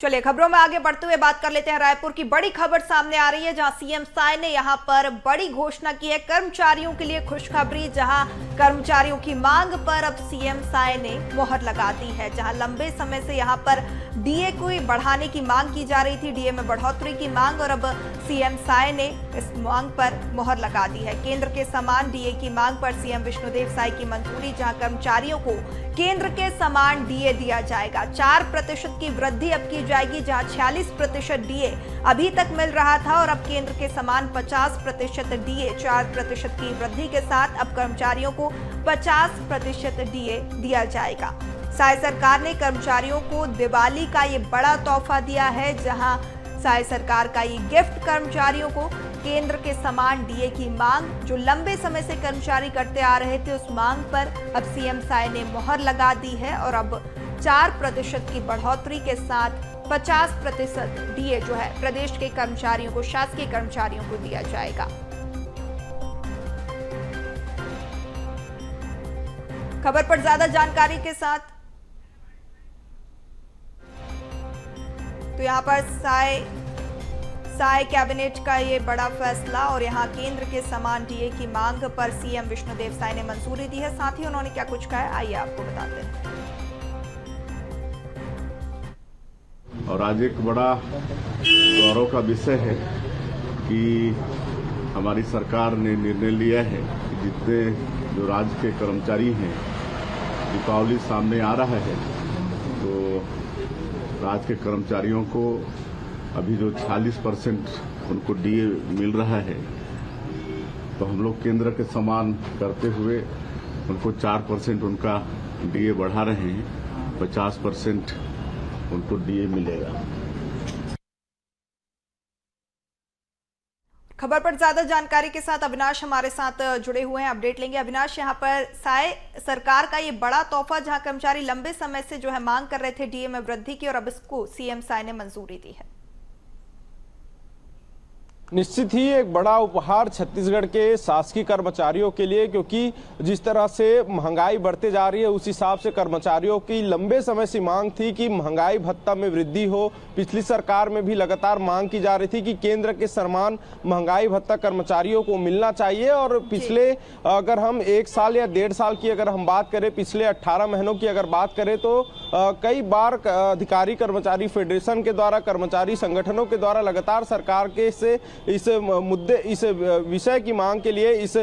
चलिए खबरों में आगे बढ़ते हुए बात कर लेते हैं। रायपुर की बड़ी खबर सामने आ रही है, जहां सीएम साय ने यहां पर बड़ी घोषणा की है। कर्मचारियों के लिए खुशखबरी, जहां कर्मचारियों की मांग पर अब सीएम साय ने मोहर लगा दी है। जहां लंबे समय से यहां पर डीए को बढ़ाने की मांग की जा रही थी, डीए में बढ़ोतरी की मांग, और अब सीएम साय ने इस मांग पर मोहर लगा दी है। केंद्र के समान डीए की मांग पर सीएम विष्णुदेव साय की मंजूरी, जहां कर्मचारियों को केंद्र के समान डीए दिया जाएगा। 4% की वृद्धि अब की जाएगी, जहां 46% डीए अभी तक मिल रहा था, और अब केंद्र के समान 50% डीए, 4% की वृद्धि के साथ अब कर्मचारियों को 50% डीए दिया जाएगा। साय सरकार ने कर्मचारियों को दिवाली का ये बड़ा तोहफा दिया है, जहां साय सरकार का ये गिफ्ट कर्मचारियों को केंद्र के समान डीए की मांग, जो लंबे समय से कर्मचारी करते आ रहे थे, उस मांग पर अब सीएम साय ने मोहर लगा दी है, और अब 4% की बढ़ोतरी के साथ 50% डीए जो है प्रदेश के कर्मचारियों को, शासकीय कर्मचारियों को दिया जाएगा। खबर पर ज्यादा जानकारी के साथ तो यहां पर साय कैबिनेट का ये बड़ा फैसला, और यहां केंद्र के समान डीए की मांग पर सीएम विष्णुदेव साय ने मंजूरी दी है। साथ ही उन्होंने क्या कुछ कहा है, आइए आपको बताते हैं। और आज एक बड़ा गौरव का विषय है कि हमारी सरकार ने निर्णय लिया है कि जितने जो राज्य के कर्मचारी हैं, दीपावली सामने आ रहा है, तो राज्य के कर्मचारियों को अभी जो 46% उनको डीए मिल रहा है, तो हम लोग केंद्र के समान करते हुए उनको 4% उनका डीए बढ़ा रहे हैं, 50% उनको डीए मिलेगा। खबर पर ज्यादा जानकारी के साथ अविनाश हमारे साथ जुड़े हुए हैं, अपडेट लेंगे। अविनाश, यहाँ पर साय सरकार का ये बड़ा तोहफा, जहां कर्मचारी लंबे समय से जो है मांग कर रहे थे डीए में वृद्धि की, और अब इसको सीएम साय ने मंजूरी दी है। निश्चित ही एक बड़ा उपहार छत्तीसगढ़ के शासकीय कर्मचारियों के लिए, क्योंकि जिस तरह से महंगाई बढ़ते जा रही है, उस हिसाब से कर्मचारियों की लंबे समय से मांग थी कि महंगाई भत्ता में वृद्धि हो। पिछली सरकार में भी लगातार मांग की जा रही थी कि केंद्र के समान महंगाई भत्ता कर्मचारियों को मिलना चाहिए। और पिछले अगर हम 1 साल या 1.5 साल की अगर हम बात करें, पिछले 18 महीनों की अगर बात करें, तो कई बार अधिकारी कर्मचारी फेडरेशन के द्वारा, कर्मचारी संगठनों के द्वारा लगातार सरकार के इस मुद्दे, इस विषय की मांग के लिए, इस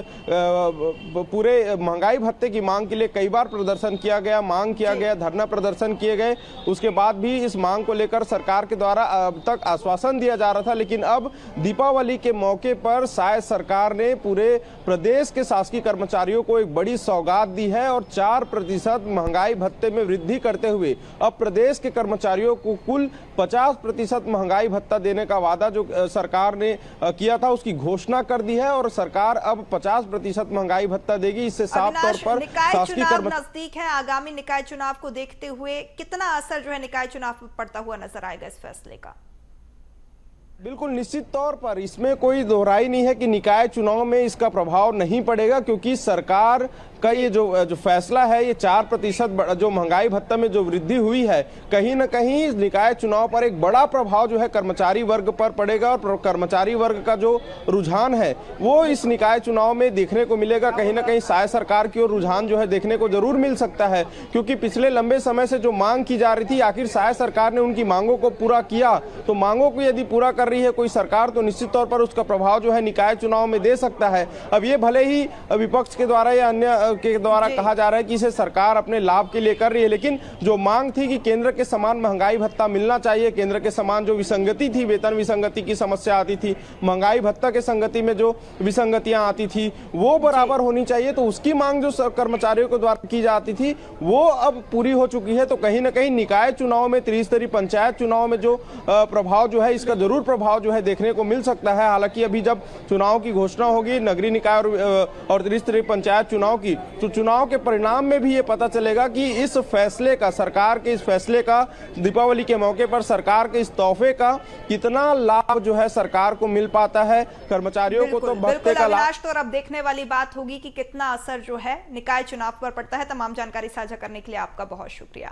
पूरे महंगाई भत्ते की मांग के लिए कई बार प्रदर्शन किया गया, मांग किया गया, धरना प्रदर्शन किए गए। उसके बाद भी इस मांग को लेकर सरकार के द्वारा अब तक आश्वासन दिया जा रहा था, लेकिन अब दीपावली के मौके पर साय सरकार ने पूरे प्रदेश के शासकीय कर्मचारियों को एक बड़ी सौगात दी है, और 4% महंगाई भत्ते में वृद्धि करते हुए अब प्रदेश के कर्मचारियों को कुल 50% महंगाई भत्ता देने का वादा जो सरकार ने किया था, उसकी घोषणा कर दी है। और सरकार अब 50% महंगाई भत्ता देगी। इससे साफ तौर पर शासकीय कर्मचारी नजदीक है, आगामी निकाय चुनाव को देखते हुए कितना असर जो है निकाय चुनाव पर पड़ता हुआ नजर आएगा इस फैसले का? बिल्कुल निश्चित तौर पर इसमें कोई दोहराई नहीं है कि निकाय चुनाव में इसका प्रभाव नहीं पड़ेगा, क्योंकि सरकार का ये जो फैसला है, ये 4% जो महंगाई भत्ता में जो वृद्धि हुई है, कहीं ना कहीं निकाय चुनाव पर एक बड़ा प्रभाव जो है कर्मचारी वर्ग पर पड़ेगा। और कर्मचारी वर्ग का जो रुझान है, वो इस निकाय चुनाव में देखने को मिलेगा। कहीं ना कहीं साय सरकार की ओर रुझान जो है देखने को जरूर मिल सकता है, क्योंकि पिछले लंबे समय से जो मांग की जा रही थी, आखिर साय सरकार ने उनकी मांगों को पूरा किया। तो मांगों को यदि पूरा कर रही है कोई सरकार, तो निश्चित तौर पर उसका प्रभाव जो है निकाय चुनाव में दे सकता है। अब ये भले ही विपक्ष के द्वारा या अन्य के द्वारा कहा जा रहा है कि इसे सरकार अपने लाभ के लिए कर रही है, लेकिन जो मांग थी कि केंद्र के समान महंगाई भत्ता मिलना चाहिए, केंद्र के समान जो विसंगति थी, वेतन विसंगति की समस्या आती थी, महंगाई भत्ता के संगति में जो विसंगतियां आती थी, वो बराबर होनी चाहिए। तो उसकी मांग जो कर्मचारियों के द्वारा की जाती थी, वो अब पूरी हो चुकी है। तो कहीं ना कहीं निकाय चुनाव में, त्रिस्तरीय पंचायत चुनाव में जो प्रभाव जो है, इसका जरूर प्रभाव जो है देखने को मिल सकता है। हालांकि अभी जब चुनाव की घोषणा होगी, नगरीय निकाय और त्रिस्तरीय पंचायत चुनाव की, तो चुनाव के परिणाम में भी ये पता चलेगा कि इस फैसले का, सरकार के इस फैसले का, दीपावली के मौके पर सरकार के इस तोहफे का कितना लाभ जो है सरकार को मिल पाता है। कर्मचारियों को तो भत्ते का लाभ। तो अब देखने वाली बात होगी कि कितना असर जो है निकाय चुनाव पर पड़ता है। तमाम जानकारी साझा करने के लिए आपका बहुत शुक्रिया।